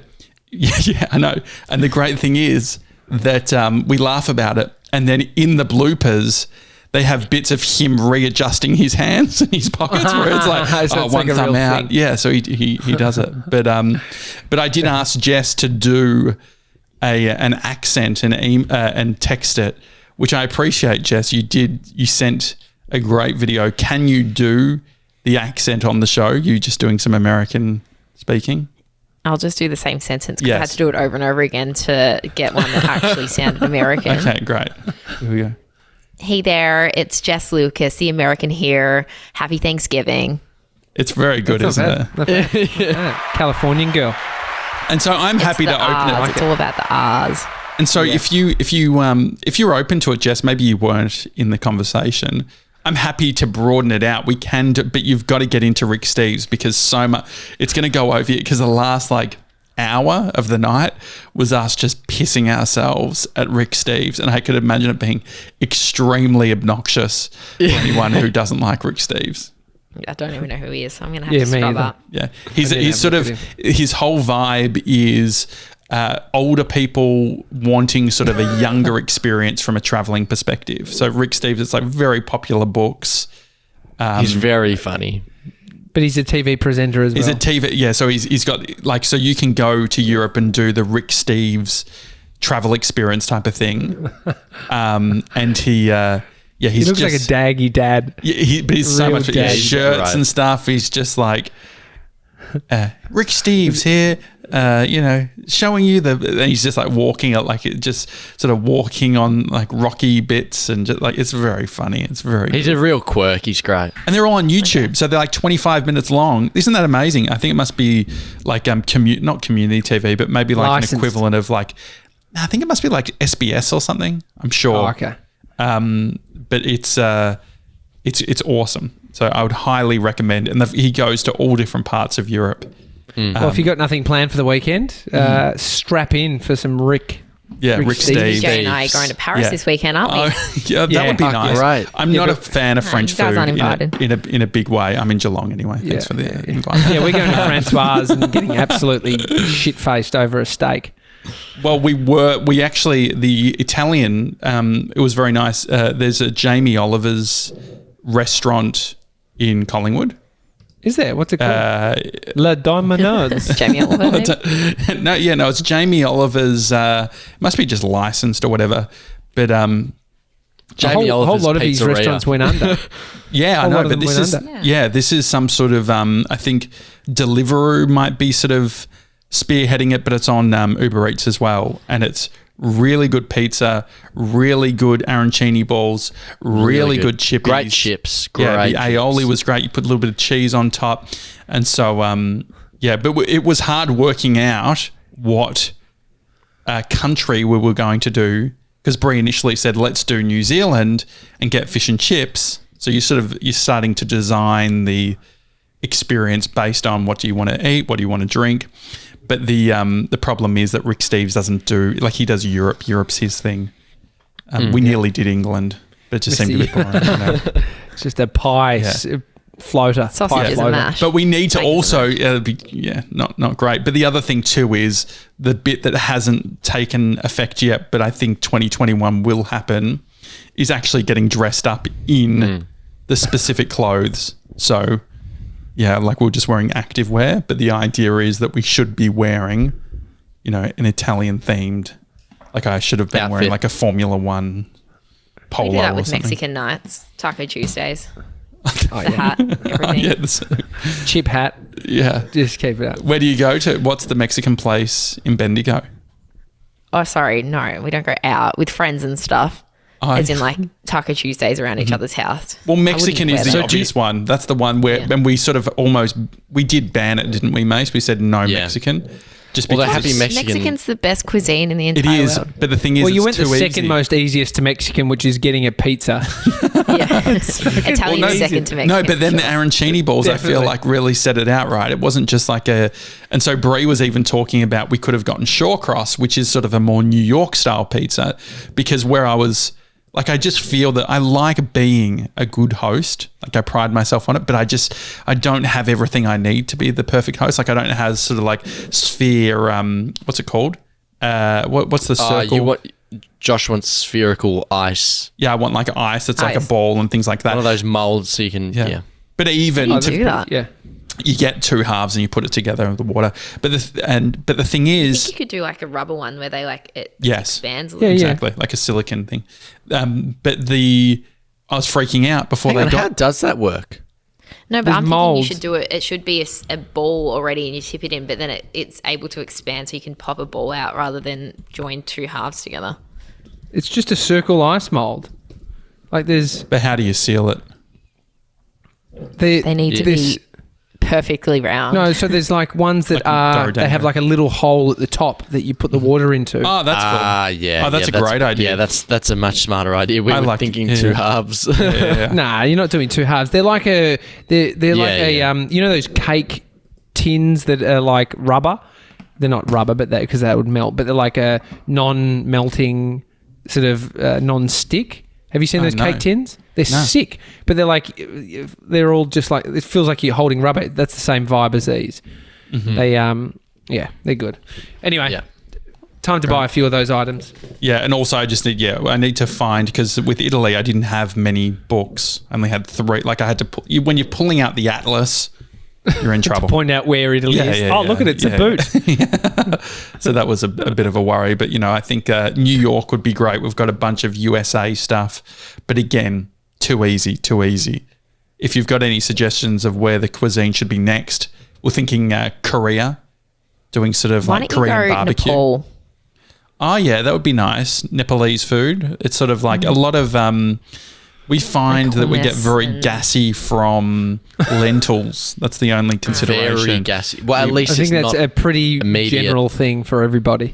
Speaker 1: Yeah, I know. And the great thing is that we laugh about it, and then in the bloopers, they have bits of him readjusting his hands in his pockets, where it's like,
Speaker 2: so it's
Speaker 1: one
Speaker 2: like
Speaker 1: thumb out.
Speaker 2: thing.
Speaker 1: Yeah, so he does it. But I did ask Jess to do an accent and text it, which I appreciate, Jess. You sent a great video. Can you do the accent on the show? You just doing some American speaking?
Speaker 3: I'll just do the same sentence because I had to do it over and over again to get one that actually sounded American.
Speaker 1: Okay, great. Here we go.
Speaker 3: Hey there, it's Jess Lucas, the American here. Happy Thanksgiving.
Speaker 1: It's very good, isn't it?
Speaker 2: Yeah. Californian girl.
Speaker 1: And so I'm happy to open it.
Speaker 3: It's all about the R's.
Speaker 1: And so if you're open to it, Jess, maybe you weren't in the conversation. I'm happy to broaden it out. We can, but you've got to get into Rick Steves because so much it's going to go over you. Because the last hour of the night was us just pissing ourselves at Rick Steves, and I could imagine it being extremely obnoxious for anyone who doesn't like Rick Steves.
Speaker 3: I don't even know who he is, so I'm going to have to scrub up.
Speaker 1: Yeah, he's sort of his whole vibe is older people wanting sort of a younger experience from a traveling perspective. So Rick Steves, it's like very popular books.
Speaker 4: He's very funny.
Speaker 2: But he's a TV presenter as well.
Speaker 1: He's a TV, yeah. So he's got so you can go to Europe and do the Rick Steves travel experience type of thing. And he looks
Speaker 2: like a daggy dad.
Speaker 1: Yeah, but he's so much
Speaker 2: dad.
Speaker 1: shirts and stuff. He's just like Rick Steves here. Showing you and he's just like walking just sort of walking on like rocky bits and just like, it's very funny. It's very
Speaker 4: He's a real quirk. He's great.
Speaker 1: And they're all on YouTube. So they're like 25 minutes long. Isn't that amazing? I think it must be like not community TV, but maybe like
Speaker 2: Licensed.
Speaker 1: an equivalent of I think it must be like SBS or something. I'm sure.
Speaker 2: Oh, okay.
Speaker 1: But it's awesome. So I would highly recommend. And he goes to all different parts of Europe.
Speaker 2: Well, if you got nothing planned for the weekend, strap in for some Rick.
Speaker 1: Yeah, Rick Steves.
Speaker 3: Jay and I are going to Paris this weekend, aren't we?
Speaker 1: Yeah, that would be nice.
Speaker 4: Right.
Speaker 1: I'm not a fan of French
Speaker 3: you guys
Speaker 1: food
Speaker 3: aren't invited.
Speaker 1: in a big way. I'm in Geelong anyway. Thanks for the invite.
Speaker 2: Yeah, we're going to Francois and getting absolutely shit-faced over a steak.
Speaker 1: Well, the Italian, it was very nice. There's a Jamie Oliver's restaurant in Collingwood.
Speaker 2: Is there? What's it called? La Domino's.
Speaker 3: Jamie Oliver, maybe?
Speaker 1: No, it's Jamie Oliver's. Must be just licensed or whatever. But
Speaker 4: Jamie
Speaker 2: a whole
Speaker 4: Oliver's
Speaker 2: lot of these
Speaker 4: Pizzeria.
Speaker 2: restaurants went under.
Speaker 1: yeah, I
Speaker 2: A lot
Speaker 1: know.
Speaker 2: of
Speaker 1: But
Speaker 2: them
Speaker 1: this
Speaker 2: went
Speaker 1: is
Speaker 2: under.
Speaker 1: this is some sort of. I think Deliveroo might be sort of spearheading it, but it's on Uber Eats as well, and it's really good pizza, really good arancini balls, really good chippies.
Speaker 4: Great chips.
Speaker 1: Yeah, the
Speaker 4: Great
Speaker 1: aioli
Speaker 4: chips.
Speaker 1: was great. You put a little bit of cheese on top. And so, but it was hard working out what country we were going to do because Brie initially said, let's do New Zealand and get fish and chips. So you're starting to design the experience based on what do you want to eat, what do you want to drink. But the problem is that Rick Steves doesn't do, he does Europe. Europe's his thing. We nearly did England, but it just seemed a bit boring.
Speaker 2: It's just a pie floater.
Speaker 3: Sausages and mash.
Speaker 1: But we need to also, not great. But the other thing too is the bit that hasn't taken effect yet, but I think 2021 will happen, is actually getting dressed up in the specific clothes. So, yeah, we're just wearing active wear, but the idea is that we should be wearing, an Italian themed, I should have been wearing a Formula One polo
Speaker 3: We do that
Speaker 1: or
Speaker 3: with
Speaker 1: something.
Speaker 3: Mexican nights, Taco Tuesdays.
Speaker 2: Oh,
Speaker 3: The hat, everything.
Speaker 2: Chip hat.
Speaker 1: Yeah.
Speaker 2: Just keep it up.
Speaker 1: Where do you go to? What's the Mexican place in Bendigo?
Speaker 3: Oh, sorry. No, we don't go out with friends and stuff. As in Taco Tuesdays around each other's house.
Speaker 1: Well, Mexican is the
Speaker 3: wear that.
Speaker 1: obvious one. That's the one where when we sort of we did ban it, didn't we, Mace? We said no Mexican. Just
Speaker 4: Well,
Speaker 1: because
Speaker 4: they're happy Mexican.
Speaker 3: Mexican's the best cuisine in the
Speaker 1: it
Speaker 3: entire
Speaker 1: is,
Speaker 3: world.
Speaker 1: but the thing is,
Speaker 2: Well, you
Speaker 1: it's
Speaker 2: went the
Speaker 1: too
Speaker 2: second
Speaker 1: easy.
Speaker 2: most easiest to Mexican, which is getting a pizza.
Speaker 3: Yeah. Italian second to Mexican.
Speaker 1: No, but then the arancini balls, I feel
Speaker 2: Definitely.
Speaker 1: really set it out right. It wasn't just and so Brie was even talking about we could have gotten Shawcross, which is sort of a more New York style pizza, because where I was, I just feel that I like being a good host. I pride myself on it, but I don't have everything I need to be the perfect host. I don't have sort of sphere, what's it called? What's the circle?
Speaker 4: Josh wants spherical ice.
Speaker 1: Yeah, I want ice that's like a
Speaker 3: Ice.
Speaker 1: ball and things like that.
Speaker 4: One of those molds so you can, yeah.
Speaker 1: But even
Speaker 3: How do you do that?
Speaker 2: Yeah.
Speaker 1: you get two halves and you put it together with the water. But the thing
Speaker 3: I
Speaker 1: is,
Speaker 3: think you could do a rubber one where they it
Speaker 1: Yes.
Speaker 3: expands a
Speaker 2: Yeah,
Speaker 3: little.
Speaker 2: yeah.
Speaker 1: exactly, like a silicone thing. But I was freaking out before
Speaker 4: Hang
Speaker 1: they
Speaker 4: on,
Speaker 1: got.
Speaker 4: how does that work?
Speaker 3: No, but
Speaker 2: There's
Speaker 3: I'm thinking
Speaker 2: moulds.
Speaker 3: you should do it. It should be a ball already, and you tip it in, but then it's able to expand, so you can pop a ball out rather than join two halves together.
Speaker 2: It's just a circle ice mold. There's
Speaker 1: But how do you seal it?
Speaker 3: They need to
Speaker 2: this
Speaker 3: be perfectly round.
Speaker 2: No, so there's like ones that they have like a little hole at the top that you put the water into.
Speaker 1: Oh, that's cool.
Speaker 4: Yeah.
Speaker 1: Oh, that's a great idea.
Speaker 4: Yeah, that's a much smarter idea. We were thinking two halves.
Speaker 2: Nah, you're not doing two halves. They're like they're like you know those cake tins that are like rubber? They're not rubber, but because that would melt. But they're like a non-melting sort of non-stick. Have you seen those cake tins? They're sick, but they're all just like, it feels like you're holding rubber. That's the same vibe as these. Mm-hmm. They're good. Anyway, time to buy a few of those items.
Speaker 1: Yeah, and also I just need I need to find, because with Italy I didn't have many books. I only had 3. Like I had to when you're pulling out the atlas, you're in trouble.
Speaker 2: Point out where Italy is. Look at it, it's a boot.
Speaker 1: So that was a bit of a worry. But, I think New York would be great. We've got a bunch of USA stuff. But again, too easy. If you've got any suggestions of where the cuisine should be next, we're thinking Korea, doing sort of like Korean barbecue.
Speaker 3: Nepal?
Speaker 1: Oh, yeah, that would be nice. Nepalese food. It's sort of like a lot of... we find that we get very gassy from lentils. That's the only consideration.
Speaker 4: Very gassy. Well, at least
Speaker 2: I think that's a pretty general thing for everybody.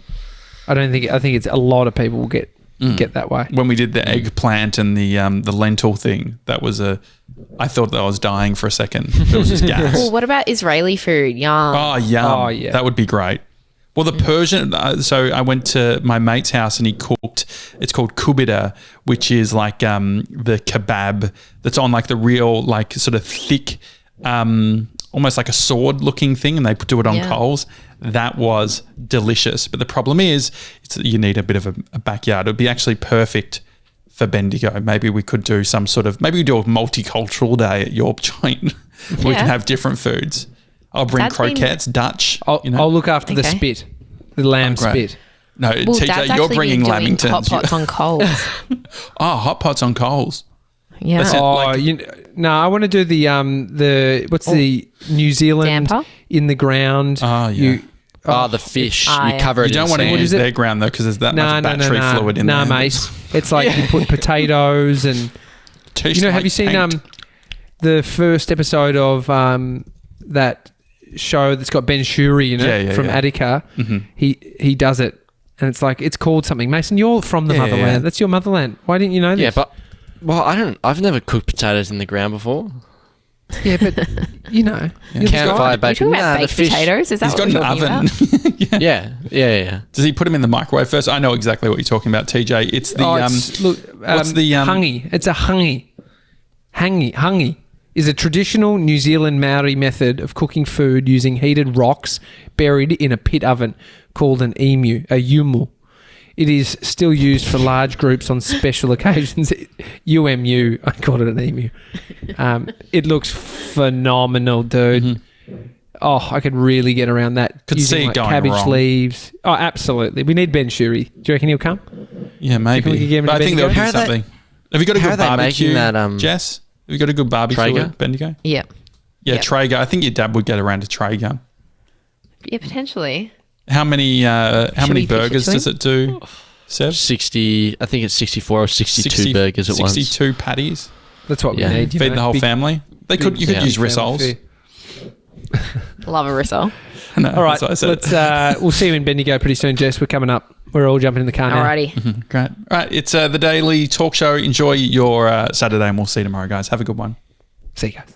Speaker 2: I think it's a lot of people will get that way.
Speaker 1: When we did the eggplant and the lentil thing, that was I thought that I was dying for a second. It was just gas.
Speaker 3: Well, what about Israeli food? Yum.
Speaker 1: Oh, yum. Oh, yeah. That would be great. Well, the Persian, so I went to my mate's house and he cooked, it's called kubida, which is like the kebab that's on like the real, like sort of thick, almost like a sword looking thing, and they do it on coals. That was delicious. But the problem is you need a bit of a backyard. It would be actually perfect for Bendigo. Maybe we could do maybe we do a multicultural day at your joint. We can have different foods. I'll bring croquettes, Dutch.
Speaker 2: I'll look after the spit, the lamb spit.
Speaker 1: No, TJ, you're bringing lamingtons.
Speaker 3: Hot pots on coals.
Speaker 1: Hot pots on coals.
Speaker 3: Yeah.
Speaker 2: I want to do the the New Zealand
Speaker 3: damper?
Speaker 2: In the ground.
Speaker 1: Oh, yeah.
Speaker 4: The fish. You cover it.
Speaker 1: You don't want to use their ground though, because there's that much battery fluid in there.
Speaker 2: No, mate. It's like you put potatoes and have you seen the first episode of that show that's got Ben Shuri in it from Attica? Mm-hmm. He does it, and it's called something. Mason, you're from the motherland. Yeah. That's your motherland. Why didn't you know this?
Speaker 4: Yeah, but I've never cooked potatoes in the ground before.
Speaker 2: Yeah, but
Speaker 4: campfire bacon.
Speaker 3: You're talking about baked potatoes? Is that
Speaker 1: He's got an oven.
Speaker 4: Yeah.
Speaker 1: Does he put them in the microwave first? I know exactly what you're talking about, TJ. It's the what's the
Speaker 2: hangi? It's a hangi. Hangi is a traditional New Zealand Maori method of cooking food using heated rocks buried in a pit oven called a yumu. It is still used for large groups on special occasions. UMU, I called it an emu. It looks phenomenal, dude. Mm-hmm. Oh, I could really get around that.
Speaker 1: Could see it going
Speaker 2: cabbage
Speaker 1: wrong.
Speaker 2: Leaves. Oh, absolutely. We need Ben Shuri. Do you reckon he'll come?
Speaker 1: Yeah, maybe. But I think there'll be something. Have you got a good barbecue, Jess? Have you got a good barbecue at Bendigo?
Speaker 3: Yeah.
Speaker 1: Yeah, Traeger. I think your dad would get around a Traeger.
Speaker 3: Yeah, potentially.
Speaker 1: How many burgers does it do, Seb?
Speaker 4: 60. I think it's 64 or 62 burgers at once.
Speaker 1: 62 patties.
Speaker 2: That's what we need.
Speaker 1: Feed the whole family. You could use rissoles.
Speaker 3: Love a rissole.
Speaker 2: No, all right, we'll see you in Bendigo pretty soon, Jess. We're coming up. We're all jumping in the car now.
Speaker 3: Alrighty.
Speaker 1: Mm-hmm. Great. All right, it's the Daily Talk Show. Enjoy your Saturday, and we'll see you tomorrow, guys. Have a good one.
Speaker 2: See you guys.